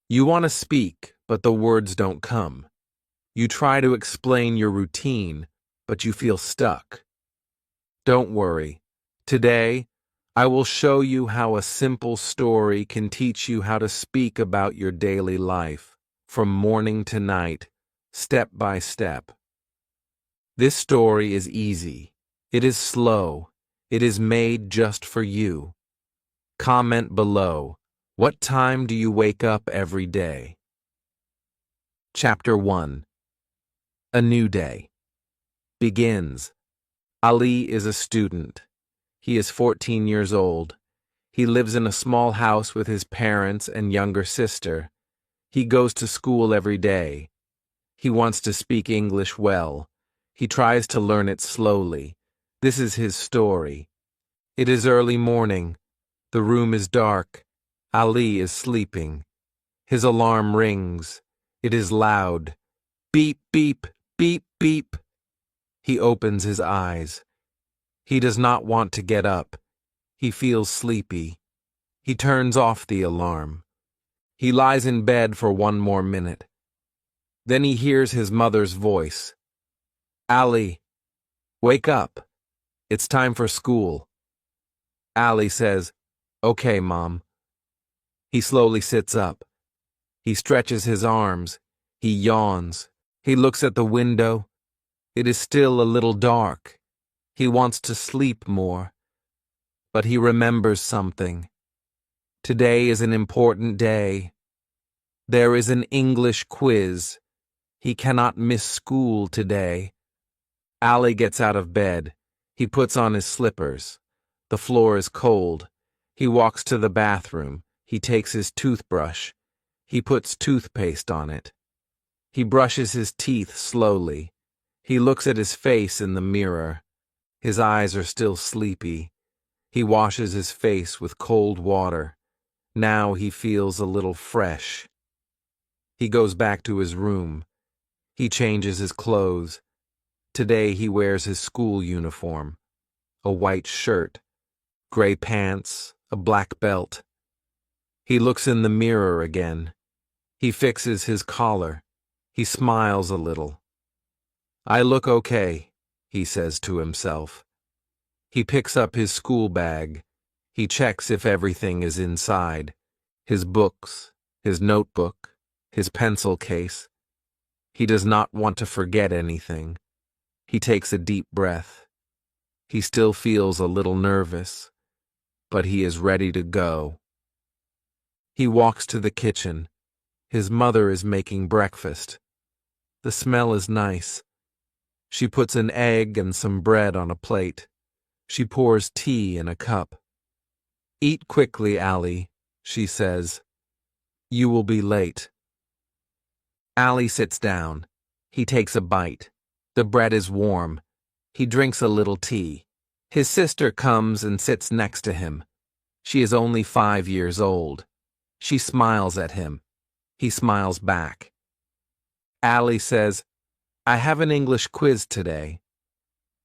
You want to speak, but the words don't come. You try to explain your routine, but you feel stuck. Don't worry. Today, I will show you how a simple story can teach you how to speak about your daily life, from morning to night, step by step. This story is easy. It is slow. It is made just for you. Comment below. What time do you wake up every day? Chapter 1. A new day. Begins. Ali is a student. He is 14 years old. He lives in a small house with his parents and younger sister. He goes to school every day. He wants to speak English well. He tries to learn it slowly. This is his story. It is early morning. The room is dark. Ali is sleeping. His alarm rings. It is loud. Beep, beep, beep, beep. He opens his eyes. He does not want to get up. He feels sleepy. He turns off the alarm. He lies in bed for one more minute. Then he hears his mother's voice. Ali, wake up. It's time for school. Ali says, "Okay, Mom." He slowly sits up. He stretches his arms. He yawns. He looks at the window. It is still a little dark. He wants to sleep more. But he remembers something. Today is an important day. There is an English quiz. He cannot miss school today. Ali gets out of bed. He puts on his slippers. The floor is cold. He walks to the bathroom. He takes his toothbrush. He puts toothpaste on it. He brushes his teeth slowly. He looks at his face in the mirror. His eyes are still sleepy. He washes his face with cold water. Now he feels a little fresh. He goes back to his room. He changes his clothes. Today he wears his school uniform. A white shirt, gray pants, a black belt. He looks in the mirror again. He fixes his collar. He smiles a little. "I look okay," he says to himself. He picks up his school bag. He checks if everything is inside. His books, his notebook, his pencil case. He does not want to forget anything. He takes a deep breath. He still feels a little nervous, but he is ready to go. He walks to the kitchen. His mother is making breakfast. The smell is nice. She puts an egg and some bread on a plate. She pours tea in a cup. "Eat quickly, Ali," she says. "You will be late." Ali sits down. He takes a bite. The bread is warm. He drinks a little tea. His sister comes and sits next to him. She is only 5 years old. She smiles at him. He smiles back. Ali says, "I have an English quiz today."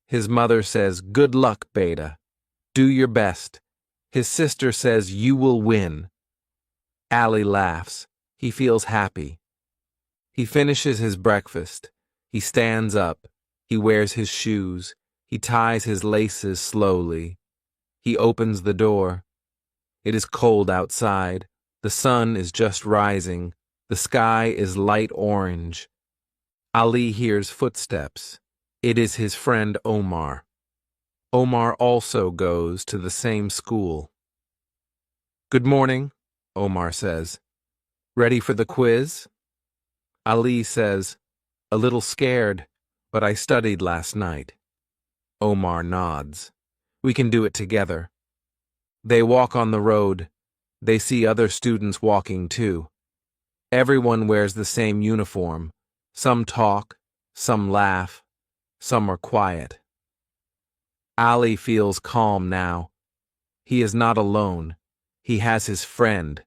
His mother says, "Good luck, Beta. Do your best." His sister says, "You will win." Ali laughs. He feels happy. He finishes his breakfast. He stands up. He wears his shoes. He ties his laces slowly. He opens the door. It is cold outside. The sun is just rising. The sky is light orange. Ali hears footsteps. It is his friend Omar. Omar also goes to the same school. "Good morning," Omar says. "Ready for the quiz?" Ali says, "A little scared, but I studied last night." Omar nods. "We can do it together." They walk on the road. They see other students walking too. Everyone wears the same uniform. Some talk, some laugh, some are quiet. Ali feels calm now. He is not alone. He has his friend.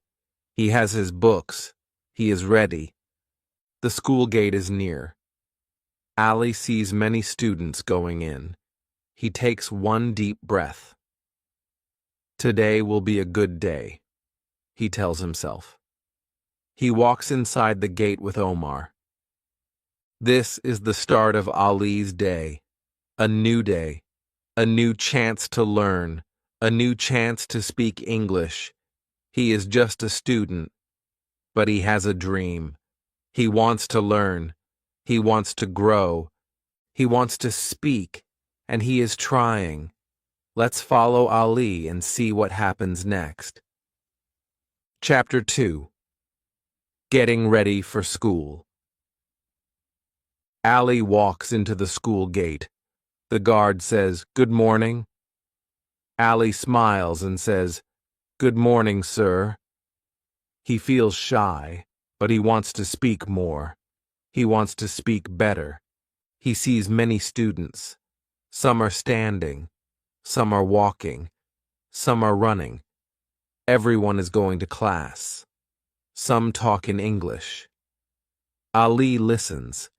He has his books. He is ready. The school gate is near. Ali sees many students going in. He takes one deep breath. "Today will be a good day," he tells himself. He walks inside the gate with Omar. This is the start of Ali's day. A new day. A new chance to learn. A new chance to speak English. He is just a student, but he has a dream. He wants to learn. He wants to grow. He wants to speak, and he is trying. Let's follow Ali and see what happens next. Chapter 2. Getting Ready for School. Ali walks into the school gate. The guard says, "Good morning." Ali smiles and says, "Good morning, sir." He feels shy, but he wants to speak more. He wants to speak better. He sees many students. Some are standing. Some are walking. Some are running. Everyone is going to class. Some talk in English. Ali listens.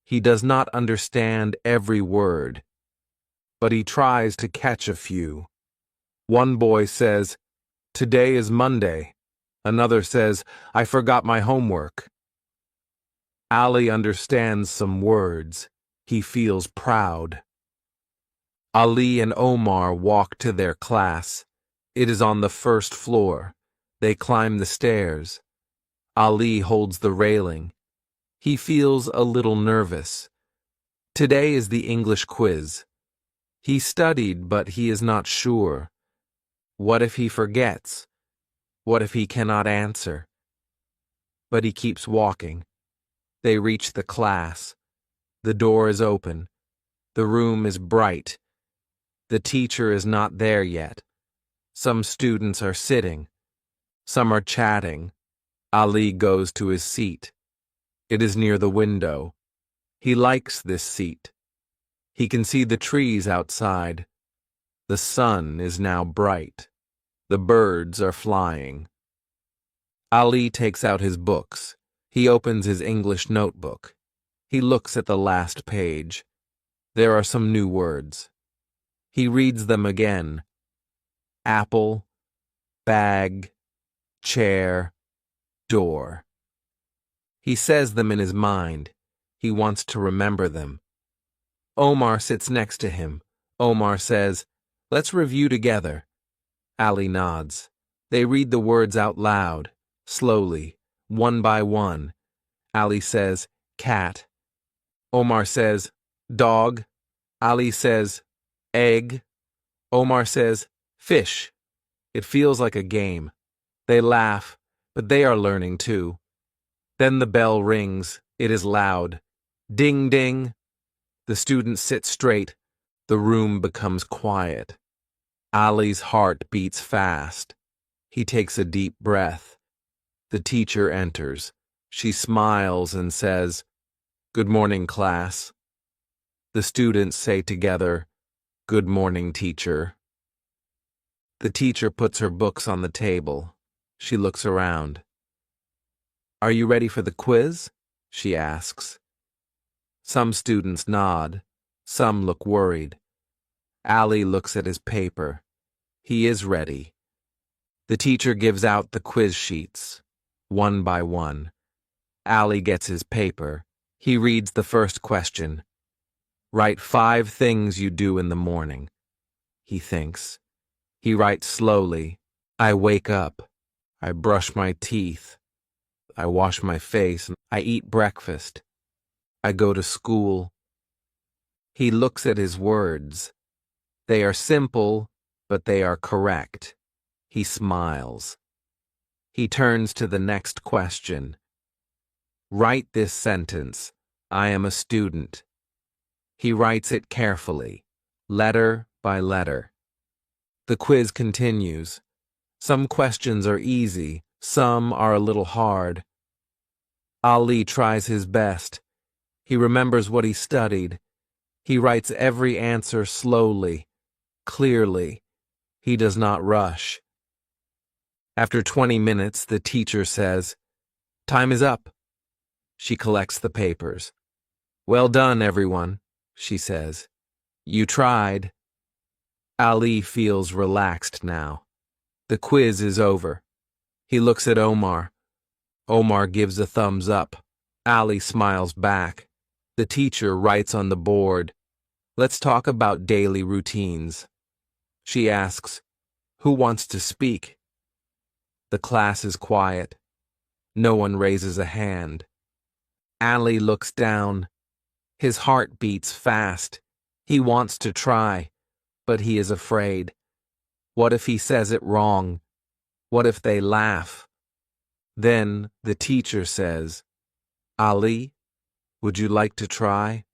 He does not understand every word, but he tries to catch a few. One boy says, "Today is Monday." Another says, "I forgot my homework." Ali understands some words. He feels proud. Ali and Omar walk to their class. It is on the first floor. They climb the stairs. Ali holds the railing. He feels a little nervous. Today is the English quiz. He studied, but he is not sure. What if he forgets? What if he cannot answer? But he keeps walking. They reach the class. The door is open. The room is bright. The teacher is not there yet. Some students are sitting. Some are chatting. Ali goes to his seat. It is near the window. He likes this seat. He can see the trees outside. The sun is now bright. The birds are flying. Ali takes out his books. He opens his English notebook. He looks at the last page. There are some new words. He reads them again. Apple, bag, chair, door. He says them in his mind. He wants to remember them. Omar sits next to him. Omar says, "Let's review together." Ali nods. They read the words out loud, slowly, one by one. Ali says, "Cat." Omar says, "Dog." Ali says, "Egg." Omar says, "Fish." It feels like a game. They laugh, but they are learning too. Then the bell rings. It is loud. Ding, ding. The students sit straight. The room becomes quiet. Ali's heart beats fast. He takes a deep breath. The teacher enters. She smiles and says, "Good morning, class." The students say together, "Good morning, teacher." The teacher puts her books on the table. She looks around. "Are you ready for the quiz?" she asks. Some students nod. Some look worried. Ali looks at his paper. He is ready. The teacher gives out the quiz sheets, one by one. Ali gets his paper. He reads the first question. "Write 5 things you do in the morning." He thinks. He writes slowly. "I wake up. I brush my teeth. I wash my face. I eat breakfast. I go to school." He looks at his words. They are simple, but they are correct. He smiles. He turns to the next question. "Write this sentence. I am a student." He writes it carefully, letter by letter. The quiz continues. Some questions are easy, some are a little hard. Ali tries his best. He remembers what he studied. He writes every answer slowly, clearly. He does not rush. After 20 minutes, the teacher says, "Time is up." She collects the papers. "Well done, everyone," she says. "You tried." Ali feels relaxed now. The quiz is over. He looks at Omar. Omar gives a thumbs up. Ali smiles back. The teacher writes on the board, "Let's talk about daily routines." She asks, "Who wants to speak?" The class is quiet. No one raises a hand. Ali looks down. His heart beats fast. He wants to try, but he is afraid. What if he says it wrong? What if they laugh? Then the teacher says, "Ali, would you like to try?"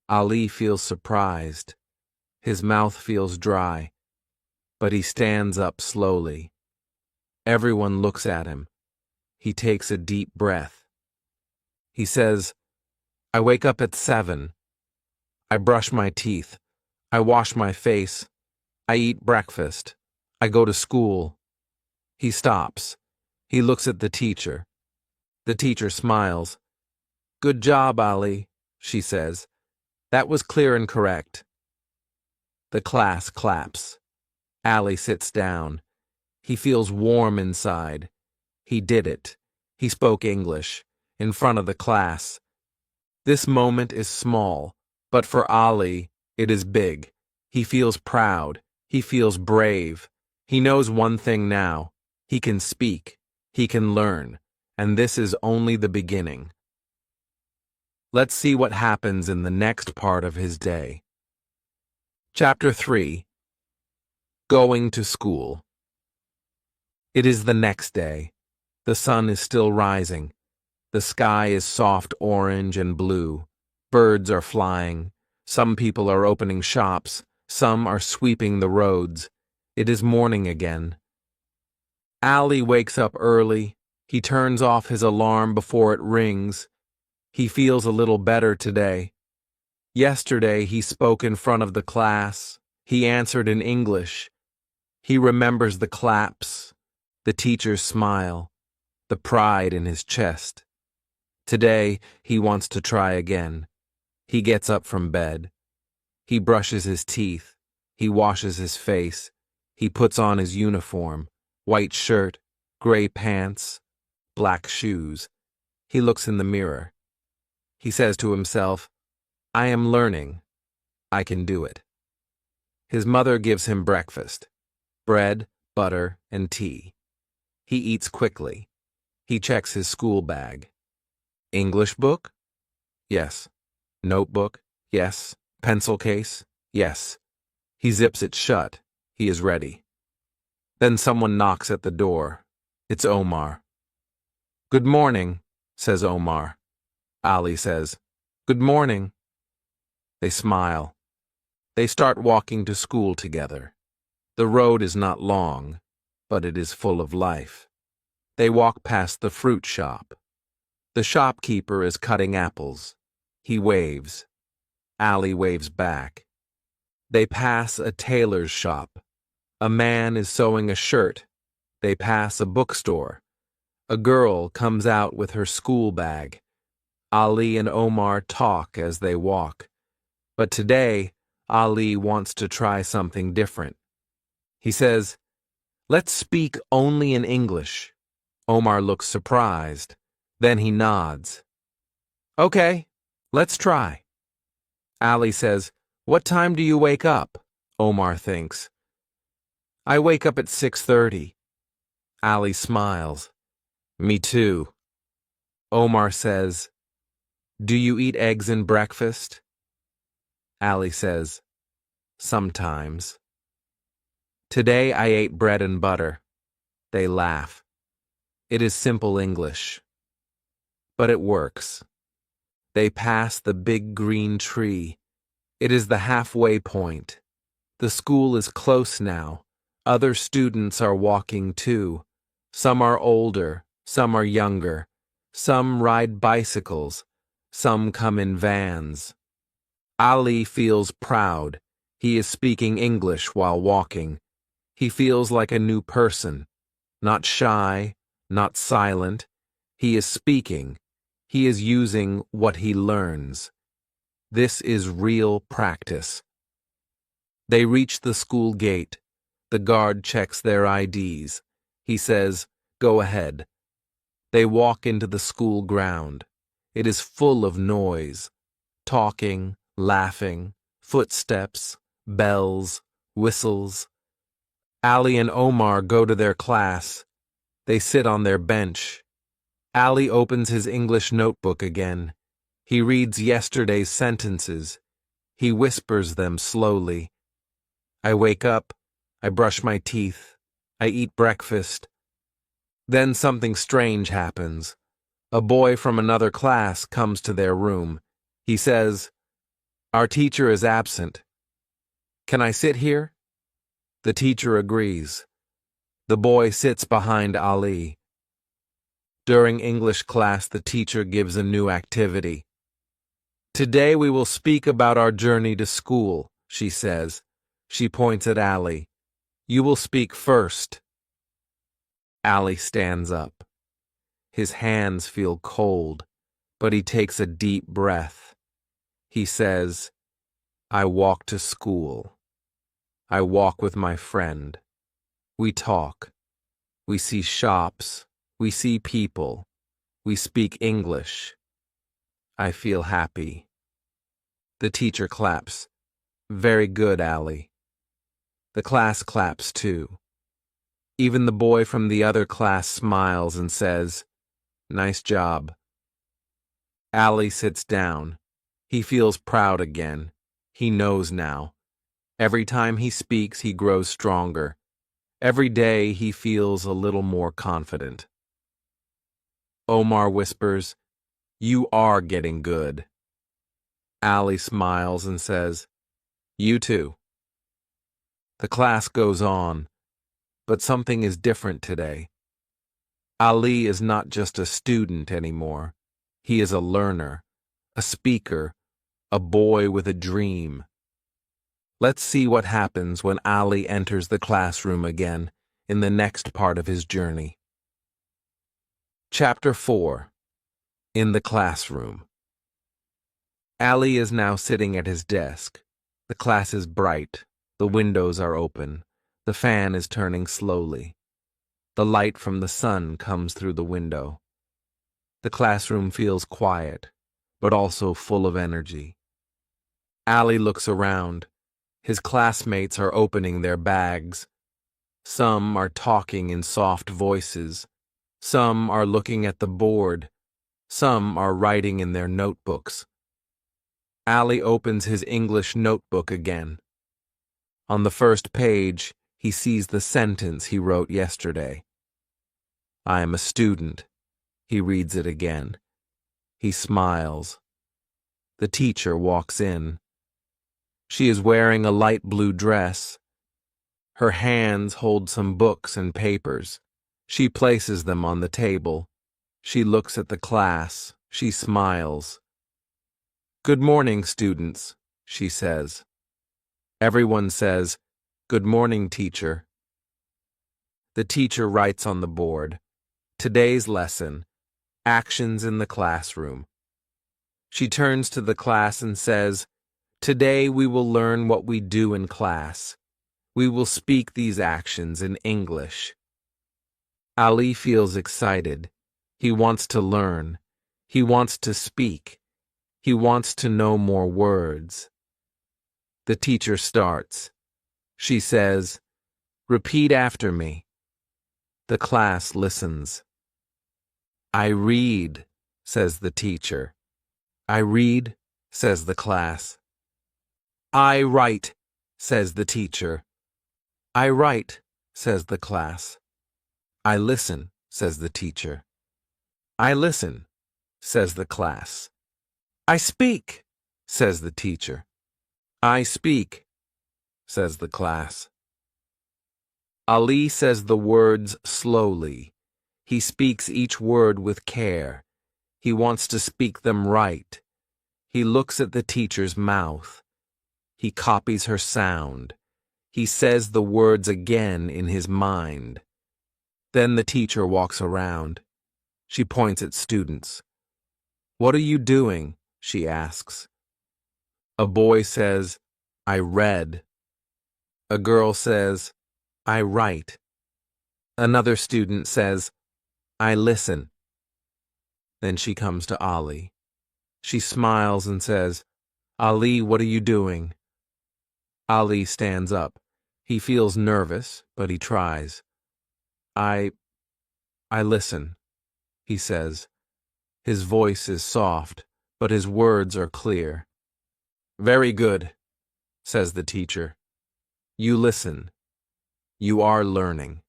Ali feels surprised. His mouth feels dry, but he stands up slowly. Everyone looks at him. He takes a deep breath. He says, "I wake up at 7. I brush my teeth. I wash my face. I eat breakfast. I go to school." He stops. He looks at the teacher. The teacher smiles. "Good job, Ali," she says. "That was clear and correct." The class claps. Ali sits down. He feels warm inside. He did it. He spoke English, in front of the class. This moment is small, but for Ali, it is big. He feels proud. He feels brave. He knows one thing now. He can speak. He can learn. And this is only the beginning. Let's see what happens in the next part of his day. Chapter 3. Going to School. It is the next day. The sun is still rising. The sky is soft orange and blue. Birds are flying. Some people are opening shops. Some are sweeping the roads. It is morning again. Ali wakes up early. He turns off his alarm before it rings. He feels a little better today. Yesterday he spoke in front of the class. He answered in English. He remembers the claps, the teacher's smile, the pride in his chest. Today he wants to try again. He gets up from bed. He brushes his teeth. He washes his face. He puts on his uniform, white shirt, gray pants, black shoes. He looks in the mirror. He says to himself, "I am learning. I can do it." His mother gives him breakfast, bread, butter, and tea. He eats quickly. He checks his school bag. English book? Yes. Notebook? Yes. Pencil case? Yes. He zips it shut. He is ready. Then someone knocks at the door. It's Omar. "Good morning," says Omar. Ali says, "Good morning." They smile. They start walking to school together. The road is not long, but it is full of life. They walk past the fruit shop. The shopkeeper is cutting apples. He waves. Ali waves back. They pass a tailor's shop. A man is sewing a shirt. They pass a bookstore. A girl comes out with her school bag. Ali and Omar talk as they walk. But today, Ali wants to try something different. He says, "Let's speak only in English." Omar looks surprised. Then he nods. "Okay, let's try." Ali says, "What time do you wake up?" Omar thinks. "I wake up at 6:30. Ali smiles. "Me too." Omar says, "Do you eat eggs in breakfast?" Ali says, "Sometimes." "Today I ate bread and butter." They laugh. It is simple English. But it works. They pass the big green tree. It is the halfway point. The school is close now. Other students are walking too. Some are older, some are younger. Some ride bicycles. Some come in vans. Ali feels proud. He is speaking English while walking. He feels like a new person. Not shy, not silent. He is speaking. He is using what he learns. This is real practice. They reach the school gate. The guard checks their IDs. He says, "Go ahead." They walk into the school ground. It is full of noise, talking, laughing, footsteps, bells, whistles. Ali and Omar go to their class. They sit on their bench. Ali opens his English notebook again. He reads yesterday's sentences. He whispers them slowly. I wake up. I brush my teeth. I eat breakfast. Then something strange happens. A boy from another class comes to their room. He says, "Our teacher is absent. Can I sit here?" The teacher agrees. The boy sits behind Ali. During English class, the teacher gives a new activity. Today we will speak about our journey to school, she says. She points at Ali. You will speak first. Ali stands up. His hands feel cold, but he takes a deep breath. He says, I walk to school. I walk with my friend. We talk. We see shops. We see people. We speak English. I feel happy. The teacher claps. Very good, Ali. The class claps too. Even the boy from the other class smiles and says, Nice job. Ali sits down. He feels proud again. He knows now. Every time he speaks, he grows stronger. Every day, he feels a little more confident. Omar whispers, You are getting good. Ali smiles and says, You too. The class goes on, but something is different today. Ali is not just a student anymore. He is a learner, a speaker, a boy with a dream. Let's see what happens when Ali enters the classroom again in the next part of his journey. Chapter 4. In the Classroom. Ali is now sitting at his desk. The class is bright. The windows are open. The fan is turning slowly. The light from the sun comes through the window. The classroom feels quiet, but also full of energy. Ali looks around. His classmates are opening their bags. Some are talking in soft voices. Some are looking at the board. Some are writing in their notebooks. Ali opens his English notebook again. On the first page, he sees the sentence he wrote yesterday. I am a student. He reads it again. He smiles. The teacher walks in. She is wearing a light blue dress. Her hands hold some books and papers. She places them on the table. She looks at the class. She smiles. Good morning, students, she says. Everyone says, Good morning, teacher. The teacher writes on the board, Today's lesson, actions in the classroom. She turns to the class and says, Today we will learn what we do in class. We will speak these actions in English. Ali feels excited. He wants to learn. He wants to speak. He wants to know more words. The teacher starts. She says, Repeat after me. The class listens. I read, says the teacher. I read, says the class. I write, says the teacher. I write, says the class. I listen, says the teacher. I listen, says the class. I speak, says the teacher. I speak, says the class. Ali says the words slowly. He speaks each word with care. He wants to speak them right. He looks at the teacher's mouth. He copies her sound. He says the words again in his mind. Then the teacher walks around. She points at students. What are you doing? She asks. A boy says, I read. A girl says, I write. Another student says, I listen. Then she comes to Ali. She smiles and says, Ali, what are you doing? Ali stands up. He feels nervous, but he tries. I listen, he says. His voice is soft, but his words are clear. Very good, says the teacher. You listen. You are learning.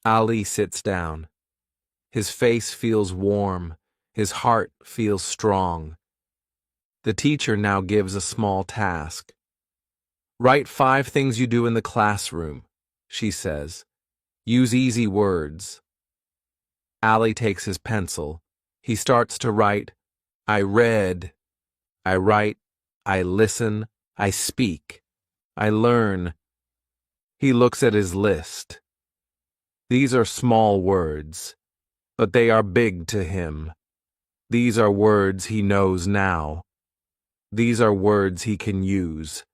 Ali sits down. His face feels warm. His heart feels strong. The teacher now gives a small task. Write 5 things you do in the classroom, she says. Use easy words. Ali takes his pencil. He starts to write, I read. I write. I listen. I speak. I learn. He looks at his list. These are small words, but they are big to him. These are words he knows now. These are words he can use.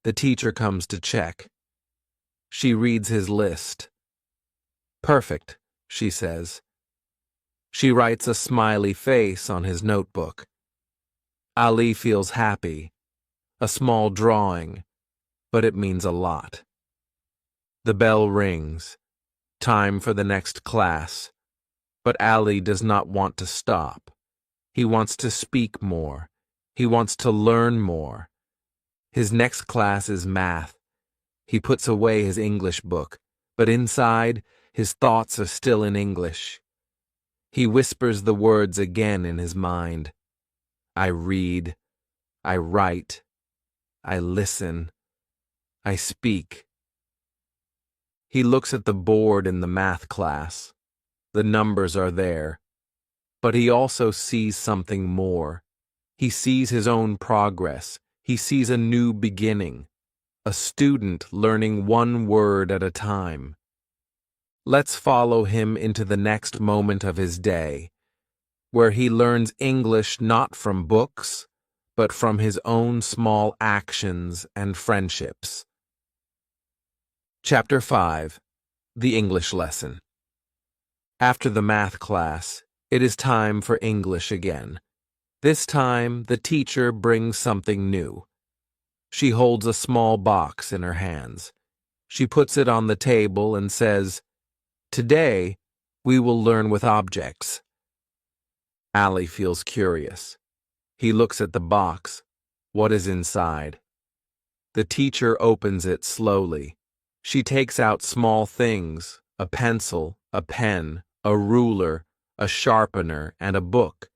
The teacher comes to check. She reads his list. Perfect, she says. She writes a smiley face on his notebook. Ali feels happy. A small drawing, but it means a lot. The bell rings. Time for the next class. But Ali does not want to stop. He wants to speak more. He wants to learn more. His next class is math. He puts away his English book, but inside, his thoughts are still in English. He whispers the words again in his mind. I read. I write. I listen. I speak. He looks at the board in the math class. The numbers are there. But he also sees something more. He sees his own progress. He sees a new beginning. A student learning one word at a time. Let's follow him into the next moment of his day, where he learns English not from books, but from his own small actions and friendships. Chapter 5. The English Lesson. After the math class, it is time for English again. This time, the teacher brings something new. She holds a small box in her hands. She puts it on the table and says, Today, we will learn with objects. Ali feels curious. He looks at the box. What is inside? The teacher opens it slowly. She takes out small things, a pencil, a pen, a ruler, a sharpener, and a book.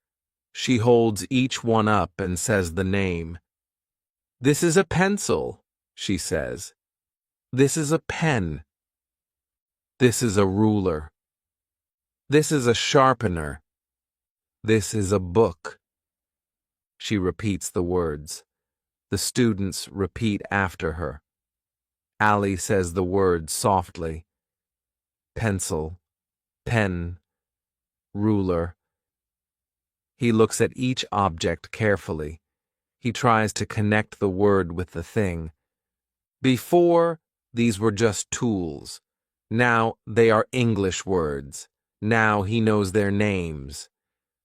She holds each one up and says the name. This is a pencil, she says. This is a pen. This is a ruler. This is a sharpener. This is a book. She repeats the words. The students repeat after her. Ali says the words softly. Pencil, pen, ruler. He looks at each object carefully. He tries to connect the word with the thing. Before, these were just tools. Now they are English words. Now he knows their names.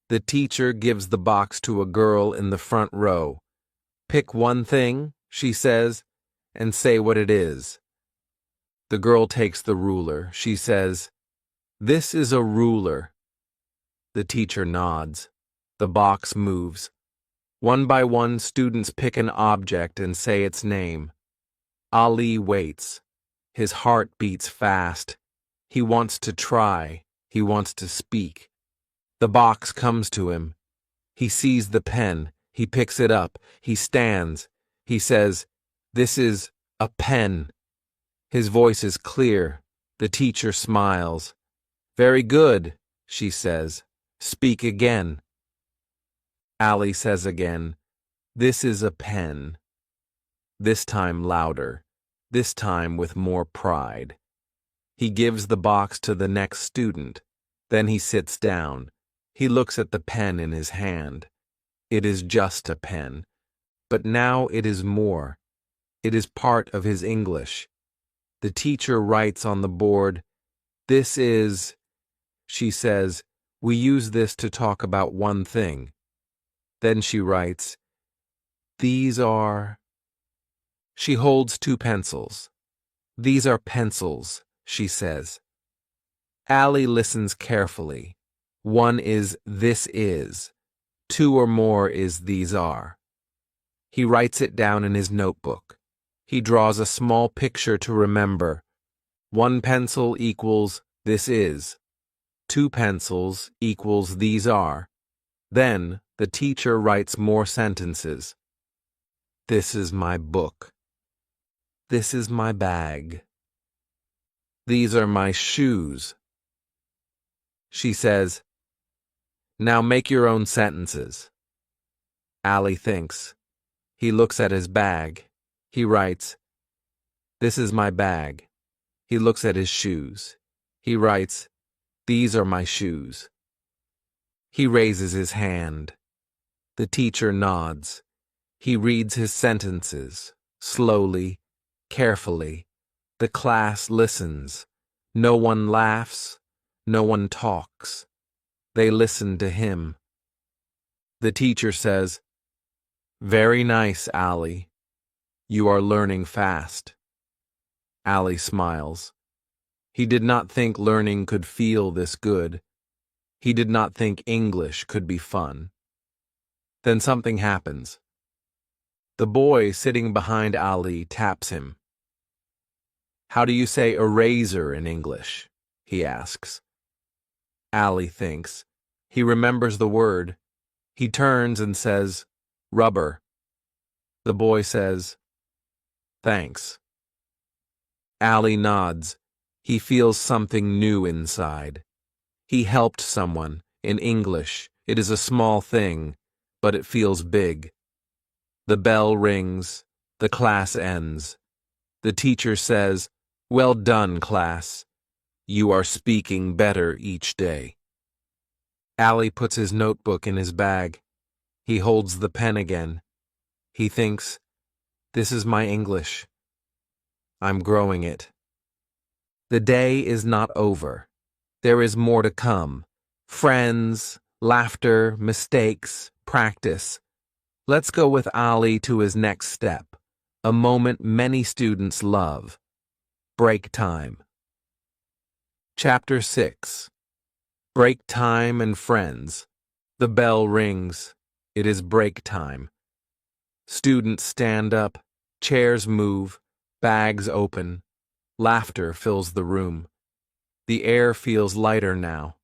The teacher gives the box to a girl in the front row. Pick one thing, she says, and say what it is. The girl takes the ruler. She says, This is a ruler. The teacher nods. The box moves. One by one, students pick an object and say its name. Ali waits. His heart beats fast. He wants to try. He wants to speak. The box comes to him. He sees the pen. He picks it up. He stands. He says, This is a pen. His voice is clear. The teacher smiles. Very good, she says. Speak again. Ali says again, This is a pen. This time louder. This time with more pride. He gives the box to the next student. Then he sits down. He looks at the pen in his hand. It is just a pen. But now it is more. It is part of his English. The teacher writes on the board, This is, she says, We use this to talk about one thing. Then she writes, these are... She holds two pencils. These are pencils, she says. Allie listens carefully. One is this is. Two or more is these are. He writes it down in his notebook. He draws a small picture to remember. One pencil equals this is. Two pencils equals these are. Then the teacher writes more sentences. This is my book. This is my bag. These are my shoes. She says, now make your own sentences. Allie thinks. He looks at his bag. He writes, this is my bag. He looks at his shoes. He writes, these are my shoes. He raises his hand. The teacher nods. He reads his sentences, slowly, carefully. The class listens. No one laughs. No one talks. They listen to him. The teacher says, very nice, Allie. You are learning fast. Allie smiles. He did not think learning could feel this good. He did not think English could be fun. Then something happens. The boy sitting behind Allie taps him. How do you say eraser in English? He asks. Allie thinks. He remembers the word. He turns and says, rubber. The boy says, thanks. Allie nods. He feels something new inside. He helped someone. In English, it is a small thing, but it feels big. The bell rings. The class ends. The teacher says, well done, class. You are speaking better each day. Allie puts his notebook in his bag. He holds the pen again. He thinks, this is my English. I'm growing it. The day is not over. There is more to come. Friends, laughter, mistakes, practice. Let's go with Allie to his next step, a moment many students love. Break time. Chapter 6. Break time and friends. The bell rings. It is break time. Students stand up, chairs move, bags open. Laughter fills the room. The air feels lighter now.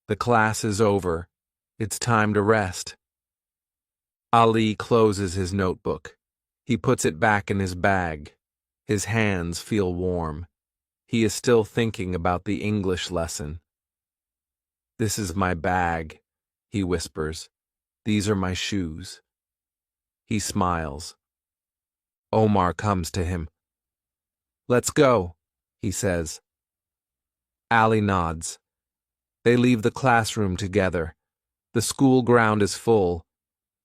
The class is over. It's time to rest. Ali closes his notebook. He puts it back in his bag. His hands feel warm. He is still thinking about the English lesson. This is my bag, he whispers. These are my shoes. He smiles. Omar comes to him. Let's go, he says. Ali nods. They leave the classroom together. The school ground is full.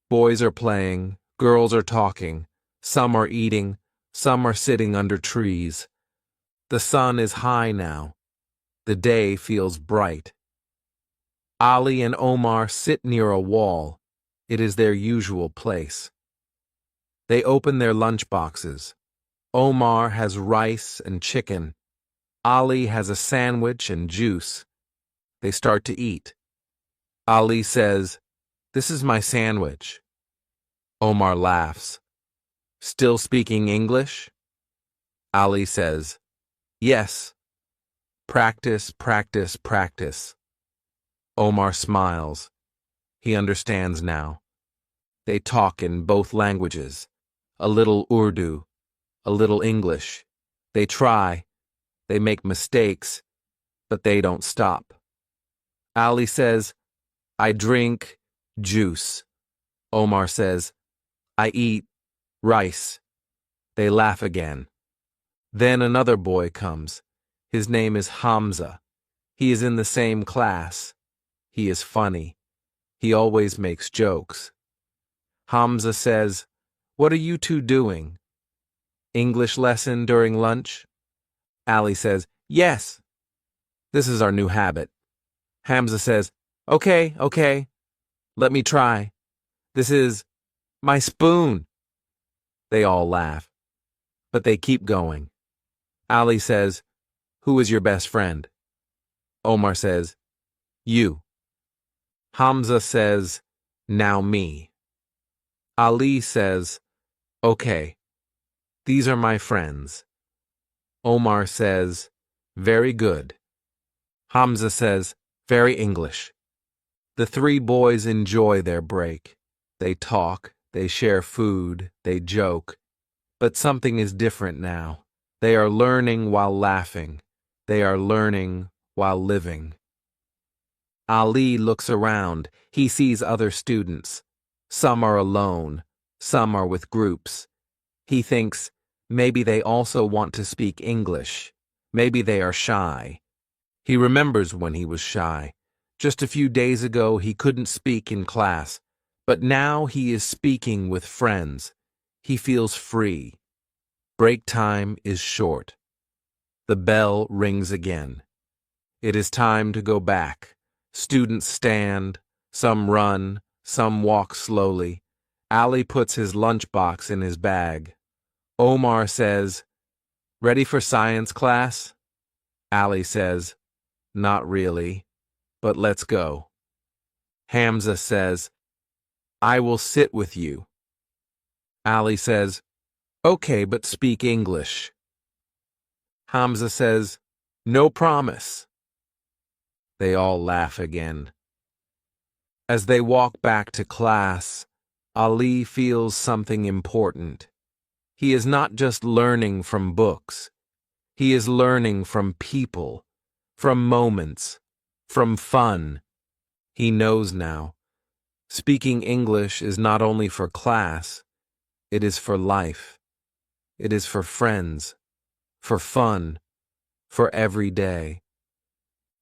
Boys are playing, girls are talking, some are eating, some are sitting under trees. The sun is high now. The day feels bright. Ali and Omar sit near a wall. It is their usual place. They open their lunch boxes. Omar has rice and chicken. Ali has a sandwich and juice. They start to eat. Ali says, "This is my sandwich." Omar laughs. "Still speaking English?" Ali says, "Yes." Practice, practice, practice. Omar smiles. He understands now. They talk in both languages, a little Urdu, a little English. They try. They make mistakes, but they don't stop. Ali says, "I drink juice." Omar says, "I eat rice." They laugh again. Then another boy comes. His name is Hamza. He is in the same class. He is funny. He always makes jokes. Hamza says, "What are you two doing? English lesson during lunch?" Ali says, "Yes." This is our new habit. Hamza says, Okay, let me try. This is my spoon. They all laugh, but they keep going. Ali says, "Who is your best friend?" Omar says, "You." Hamza says, "Now me." Ali says, "Okay, these are my friends." Omar says, "Very good." Hamza says, "Very English." The three boys enjoy their break. They talk, they share food, they joke. But something is different now. They are learning while laughing. They are learning while living. Ali looks around. He sees other students. Some are alone. Some are with groups. He thinks, maybe they also want to speak English. Maybe they are shy. He remembers when he was shy. Just a few days ago, he couldn't speak in class. But now he is speaking with friends. He feels free. Break time is short. The bell rings again. It is time to go back. Students stand, some run, some walk slowly. Ali puts his lunchbox in his bag. Omar says, "Ready for science class?" Ali says, "Not really, but let's go." Hamza says, "I will sit with you." Ali says, "Okay, but speak English." Hamza says, "No promise." They all laugh again. As they walk back to class, Ali feels something important. He is not just learning from books. He is learning from people, from moments, from fun. He knows now. Speaking English is not only for class, it is for life. It is for friends, for fun, for every day.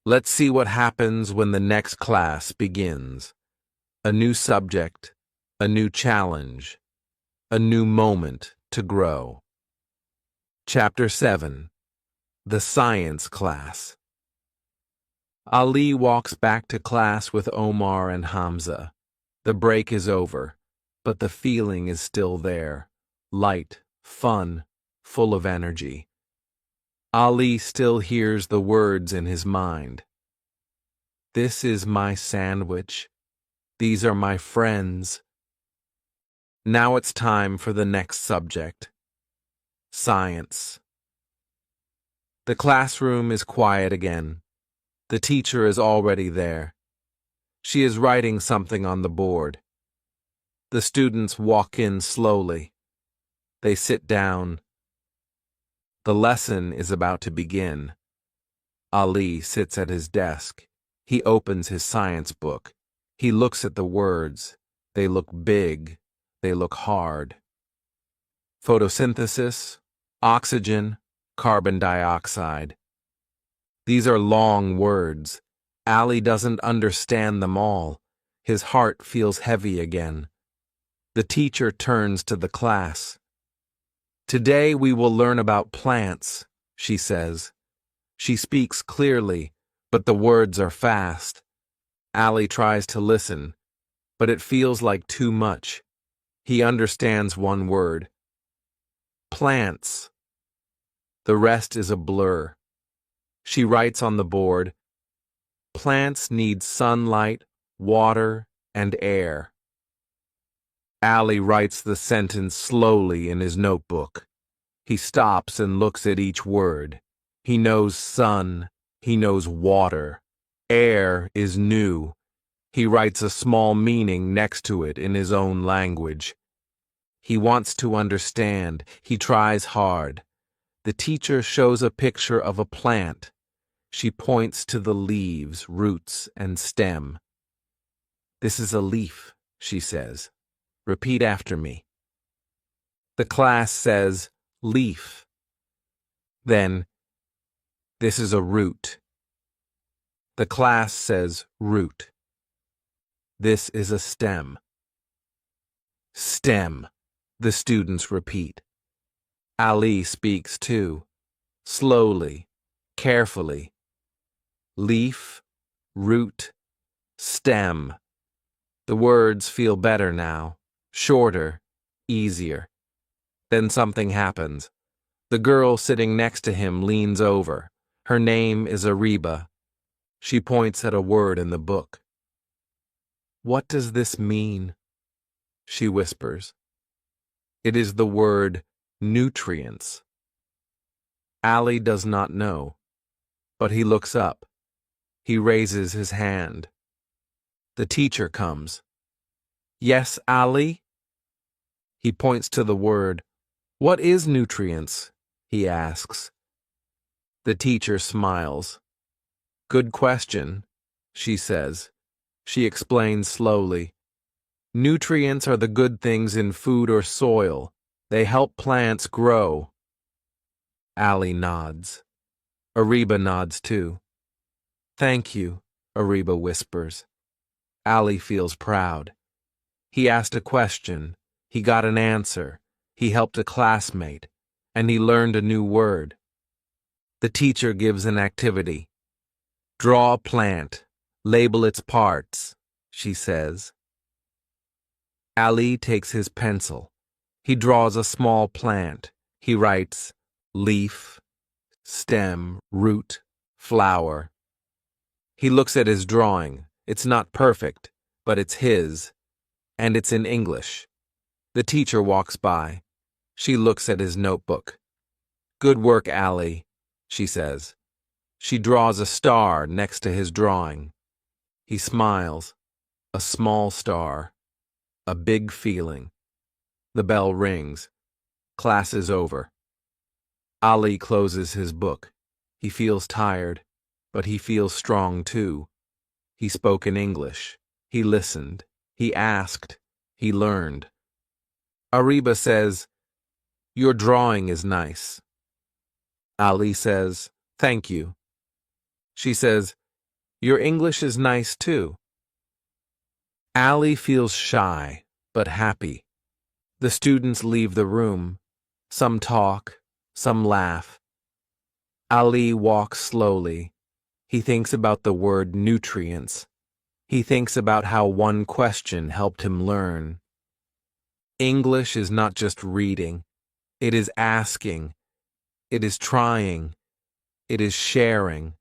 Let's see what happens when the next class begins. A new subject, a new challenge, a new moment to grow. Chapter 7. The Science Class. Ali walks back to class with Omar and Hamza. The break is over, but the feeling is still there. Light, fun, full of energy. Ali still hears the words in his mind. This is my sandwich. These are my friends. Now it's time for the next subject. Science. The classroom is quiet again. The teacher is already there. She is writing something on the board. The students walk in slowly. They sit down. The lesson is about to begin. Ali sits at his desk. He opens his science book. He looks at the words. They look big. They look hard. Photosynthesis, oxygen, carbon dioxide. These are long words. Ali doesn't understand them all. His heart feels heavy again. The teacher turns to the class. Today we will learn about plants, she says. She speaks clearly, but the words are fast. Ali tries to listen, but it feels like too much. He understands one word. Plants. The rest is a blur. She writes on the board, plants need sunlight, water, and air. Ali writes the sentence slowly in his notebook. He stops and looks at each word. He knows sun. He knows water. Air is new. He writes a small meaning next to it in his own language. He wants to understand. He tries hard. The teacher shows a picture of a plant. She points to the leaves, roots, and stem. This is a leaf, she says. Repeat after me. The class says, leaf. Then, this is a root. The class says, root. This is a stem. Stem, the students repeat. Ali speaks too, slowly, carefully. Leaf, root, Stem. The words feel better now, shorter, easier. Then something happens. The girl sitting next to him leans over. Her name is Ariba. She points at a word in the book. "What does this mean?" she whispers. It is the word nutrients. Ali does not know, but he looks up. He raises his hand. The teacher comes. "Yes, Ali?" He points to the word. "What is nutrients?" he asks. The teacher smiles. "Good question," she says. She explains slowly. "Nutrients are the good things in food or soil. They help plants grow." Ali nods. Ariba nods too. "Thank you," Ariba whispers. Ali feels proud. He asked a question. He got an answer. He helped a classmate. And he learned a new word. The teacher gives an activity. "Draw a plant. Label its parts," she says. Ali takes his pencil. He draws a small plant. He writes leaf, stem, root, flower. He looks at his drawing. It's not perfect, but it's his. And it's in English. The teacher walks by. She looks at his notebook. "Good work, Ali," she says. She draws a star next to his drawing. He smiles. A small star. A big feeling. The bell rings. Class is over. Ali closes his book. He feels tired, but he feels strong too. He spoke in English. He listened. He asked. He learned. Ariba says, "Your drawing is nice." Ali says, "Thank you." She says, "Your English is nice too." Ali feels shy, but happy. The students leave the room. Some talk, some laugh. Ali walks slowly. He thinks about the word nutrients. He thinks about how one question helped him learn. English is not just reading. It is asking. It is trying. It is sharing.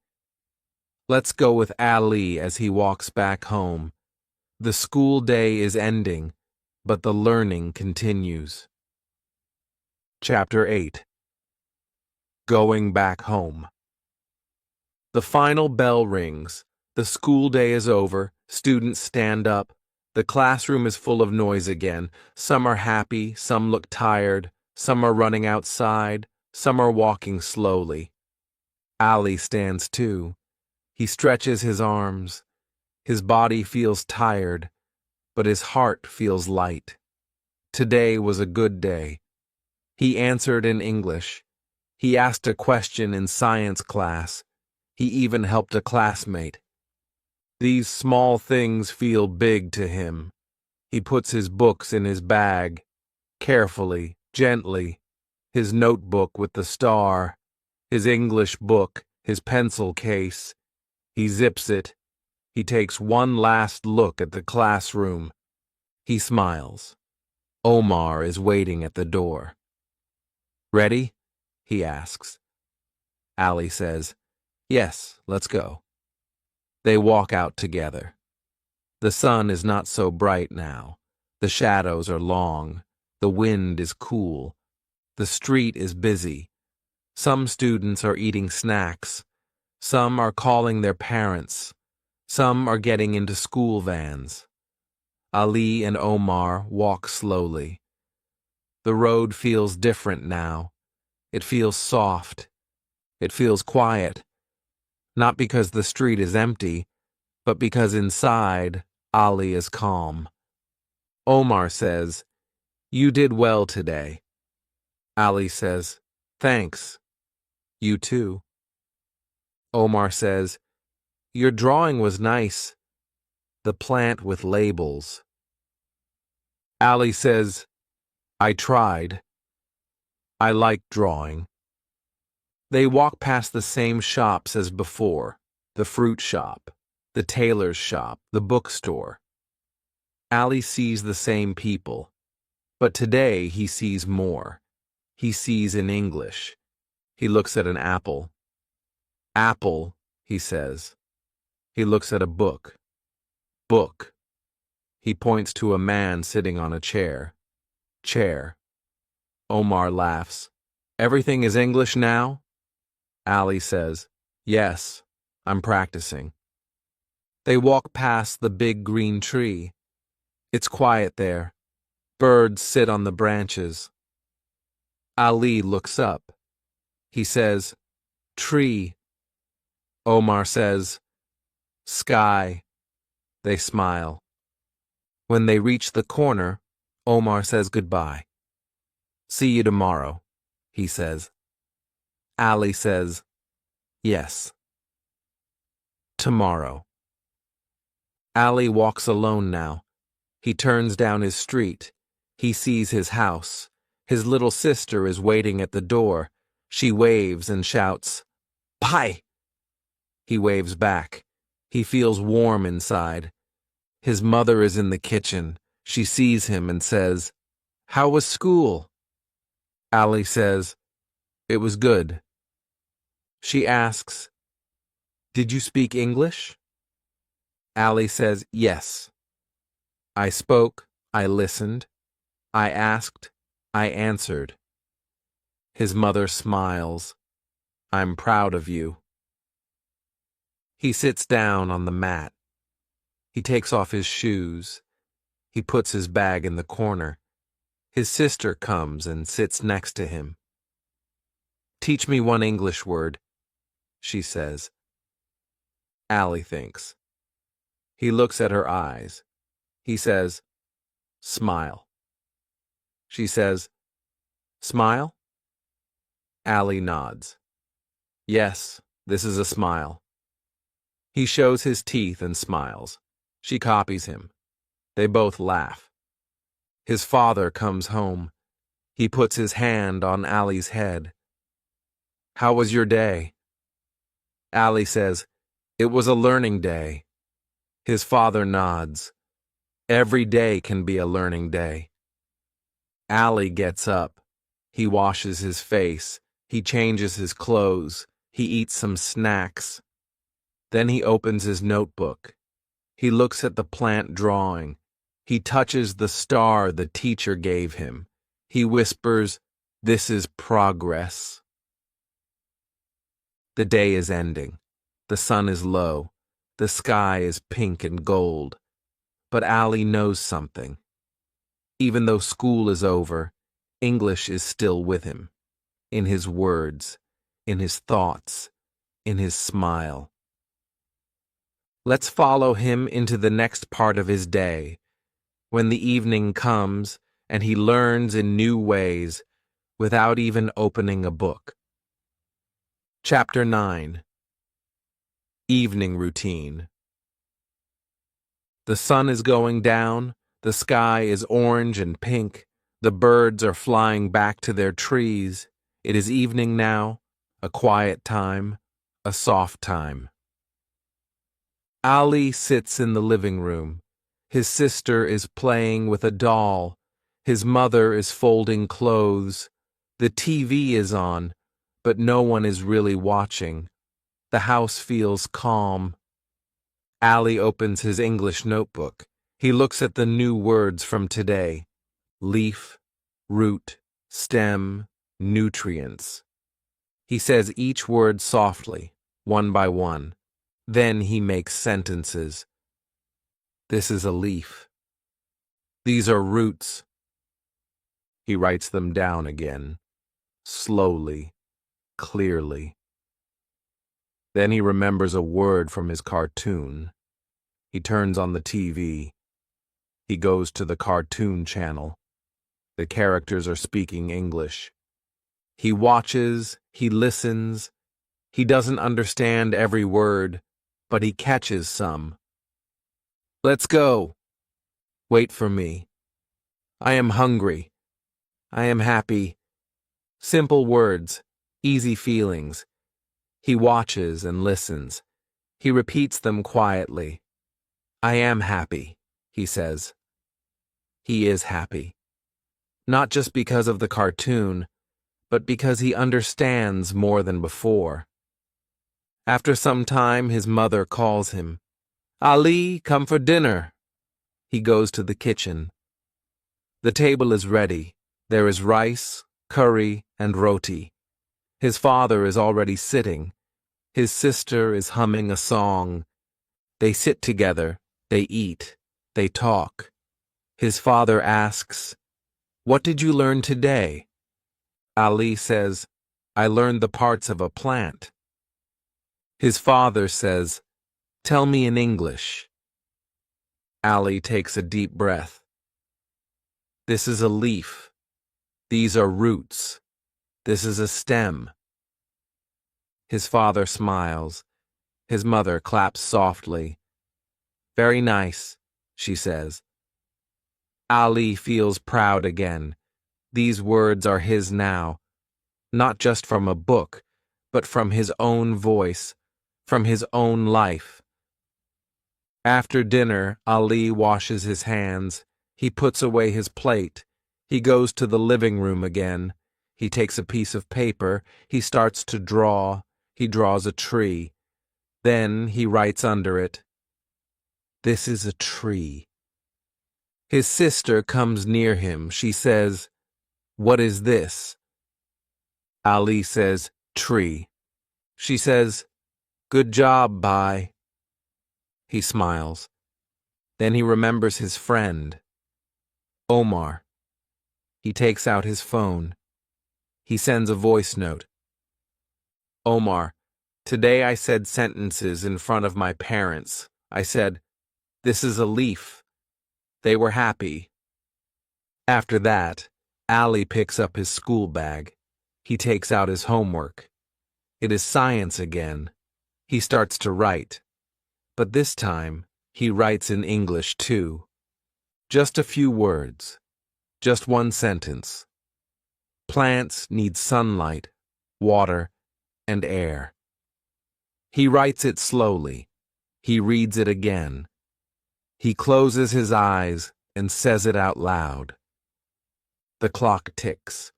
Let's go with Ali as he walks back home. The school day is ending, but the learning continues. Chapter 8. Going back home. The final bell rings. The school day is over. Students stand up. The classroom is full of noise again. Some are happy, some look tired, some are running outside, some are walking slowly. Ali stands too. He stretches his arms. His body feels tired, but his heart feels light. Today was a good day. He answered in English. He asked a question in science class. He even helped a classmate. These small things feel big to him. He puts his books in his bag, carefully, gently, his notebook with the star, his English book, his pencil case. He zips it. He takes one last look at the classroom. He smiles. Omar is waiting at the door. "Ready?" he asks. Ali says, "Yes, let's go." They walk out together. The sun is not so bright now. The shadows are long. The wind is cool. The street is busy. Some students are eating snacks. Some are calling their parents. Some are getting into school vans. Ali and Omar walk slowly. The road feels different now. It feels soft. It feels quiet. Not because the street is empty, but because inside, Ali is calm. Omar says, "You did well today." Ali says, "Thanks. You too." Omar says, "Your drawing was nice. The plant with labels." Ali says, "I tried. I like drawing." They walk past the same shops as before, the fruit shop, the tailor's shop, the bookstore. Ali sees the same people, but today he sees more. He sees in English. He looks at an apple. Apple, he says. He looks at a book. Book. He points to a man sitting on a chair. Chair. Omar laughs. Everything is English now? Ali says, yes, I'm practicing. They walk past the big green tree. It's quiet there. Birds sit on the branches. Ali looks up. He says, tree. Omar says, sky. They smile. When they reach the corner, Omar says goodbye. See you tomorrow, he says. Ali says, yes. Tomorrow. Ali walks alone now. He turns down his street. He sees his house. His little sister is waiting at the door. She waves and shouts, "Bye!" He waves back. He feels warm inside. His mother is in the kitchen. She sees him and says, "How was school?" Ali says, "It was good." She asks, "Did you speak English?" Ali says, "Yes." I spoke, I listened, I asked, I answered. His mother smiles. "I'm proud of you." He sits down on the mat. He takes off his shoes. He puts his bag in the corner. His sister comes and sits next to him. "Teach me one English word," she says. Ali thinks. He looks at her eyes. He says, "Smile." She says, "Smile?" Ali nods. "Yes, this is a smile." He shows his teeth and smiles. She copies him. They both laugh. His father comes home. He puts his hand on Ali's head. "How was your day?" Ali says, "It was a learning day." His father nods. Every day can be a learning day. Ali gets up. He washes his face. He changes his clothes. He eats some snacks. Then he opens his notebook. He looks at the plant drawing. He touches the star the teacher gave him. He whispers, "This is progress." The day is ending. The sun is low. The sky is pink and gold. But Ali knows something. Even though school is over, English is still with him. In his words, in his thoughts, in his smile. Let's follow him into the next part of his day, when the evening comes and he learns in new ways without even opening a book. Chapter 9. Evening Routine. The sun is going down, the sky is orange and pink, the birds are flying back to their trees. It is evening now, a quiet time, a soft time. Ali sits in the living room. His sister is playing with a doll. His mother is folding clothes. The TV is on, but no one is really watching. The house feels calm. Ali opens his English notebook. He looks at the new words from today. Leaf, root, stem, nutrients. He says each word softly, one by one. Then he makes sentences. This is a leaf. These are roots. He writes them down again, slowly, clearly. Then he remembers a word from his cartoon. He turns on the TV. He goes to the cartoon channel. The characters are speaking English. He watches, he listens. He doesn't understand every word, but he catches some. "Let's go. Wait for me. I am hungry. I am happy." Simple words, easy feelings. He watches and listens. He repeats them quietly. I am happy, he says. He is happy. Not just because of the cartoon, but because he understands more than before. After some time, his mother calls him. Ali, come for dinner. He goes to the kitchen. The table is ready. There is rice, curry, and roti. His father is already sitting. His sister is humming a song. They sit together. They eat. They talk. His father asks, What did you learn today? Ali says, I learned the parts of a plant. His father says, Tell me in English. Ali takes a deep breath. This is a leaf. These are roots. This is a stem. His father smiles. His mother claps softly. Very nice, she says. Ali feels proud again. These words are his now, not just from a book, but from his own voice, from his own life. After dinner, Ali washes his hands. He puts away his plate. He goes to the living room again. He takes a piece of paper. He starts to draw. He draws a tree. Then he writes under it, This is a tree. His sister comes near him. She says, What is this? Ali says, Tree. She says, Good job, bye. He smiles. Then he remembers his friend, Omar. He takes out his phone. He sends a voice note. Omar, today I said sentences in front of my parents. I said, This is a leaf. They were happy. After that, Ali picks up his school bag. He takes out his homework. It is science again. He starts to write. But this time, he writes in English too. Just a few words. Just one sentence. Plants need sunlight, water, and air. He writes it slowly. He reads it again. He closes his eyes and says it out loud. The clock ticks.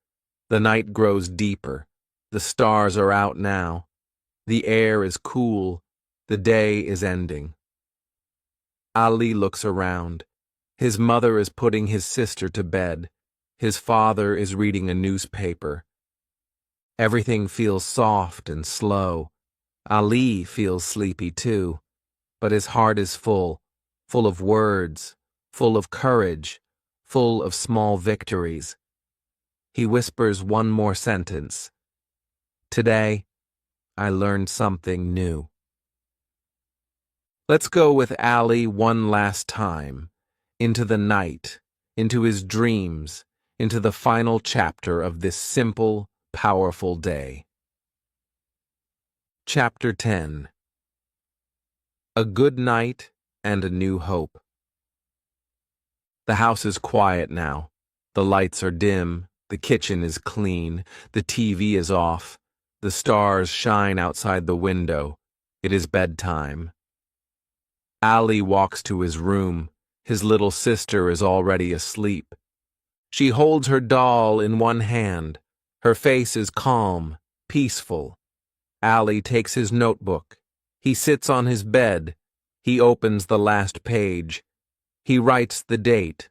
The night grows deeper. The stars are out now. The air is cool. The day is ending. Ali looks around. His mother is putting his sister to bed. His father is reading a newspaper. Everything feels soft and slow. Ali feels sleepy too, but his heart is full of words, full of courage, full of small victories. He whispers one more sentence. Today, I learned something new. Let's go with Ali one last time, into the night, into his dreams, into the final chapter of this simple, powerful day. Chapter 10. A Good Night and a New Hope. The house is quiet now. The lights are dim. The kitchen is clean. The TV is off. The stars shine outside the window. It is bedtime. Ali walks to his room. His little sister is already asleep. She holds her doll in one hand. Her face is calm, peaceful. Ali takes his notebook. He sits on his bed. He opens the last page. He writes the date.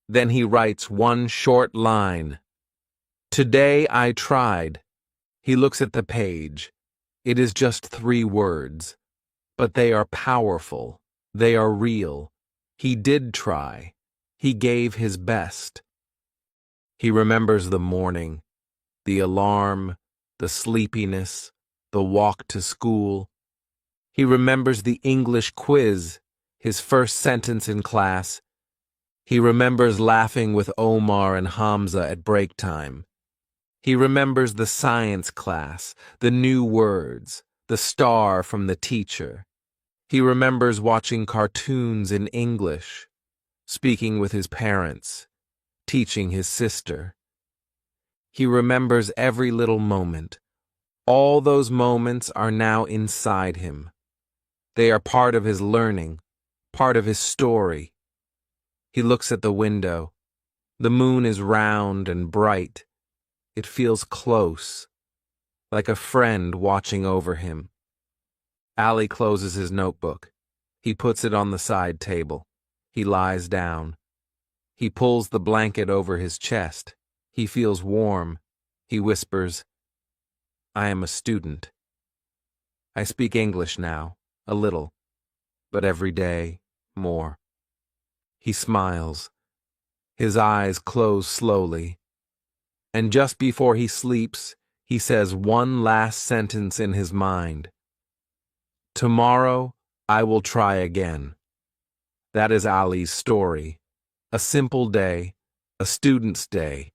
Then he writes one short line. Today I tried. He looks at the page. It is just 3 words. But they are powerful. They are real. He did try. He gave his best. He remembers the morning, the alarm, the sleepiness, the walk to school. He remembers the English quiz, his first sentence in class. He remembers laughing with Omar and Hamza at break time. He remembers the science class, the new words, the star from the teacher. He remembers watching cartoons in English, speaking with his parents, teaching his sister. He remembers every little moment. All those moments are now inside him. They are part of his learning, part of his story. He looks at the window. The moon is round and bright. It feels close, like a friend watching over him. Ali closes his notebook. He puts it on the side table. He lies down. He pulls the blanket over his chest. He feels warm. He whispers, "I am a student. I speak English now, a little, but every day, more." He smiles. His eyes close slowly. And just before he sleeps, he says one last sentence in his mind. "Tomorrow, I will try again." That is Ali's story. A simple day, a student's day.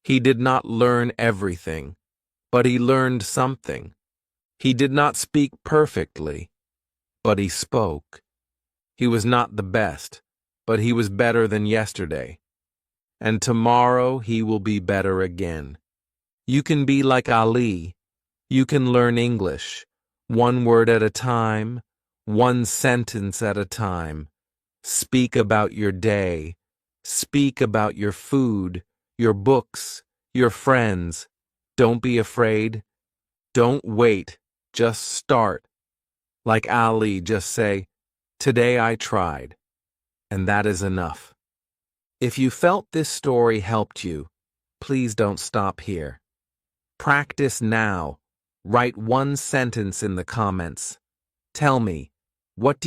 He did not learn everything, but he learned something. He did not speak perfectly, but he spoke. He was not the best, but he was better than yesterday. And tomorrow he will be better again. You can be like Ali. You can learn English, one word at a time, one sentence at a time. Speak about your day. Speak about your food, your books, your friends. Don't be afraid. Don't wait. Just start. Like Ali, just say, "Today I tried." And that is enough. If you felt this story helped you, please don't stop here. Practice now. Write one sentence in the comments. Tell me, what do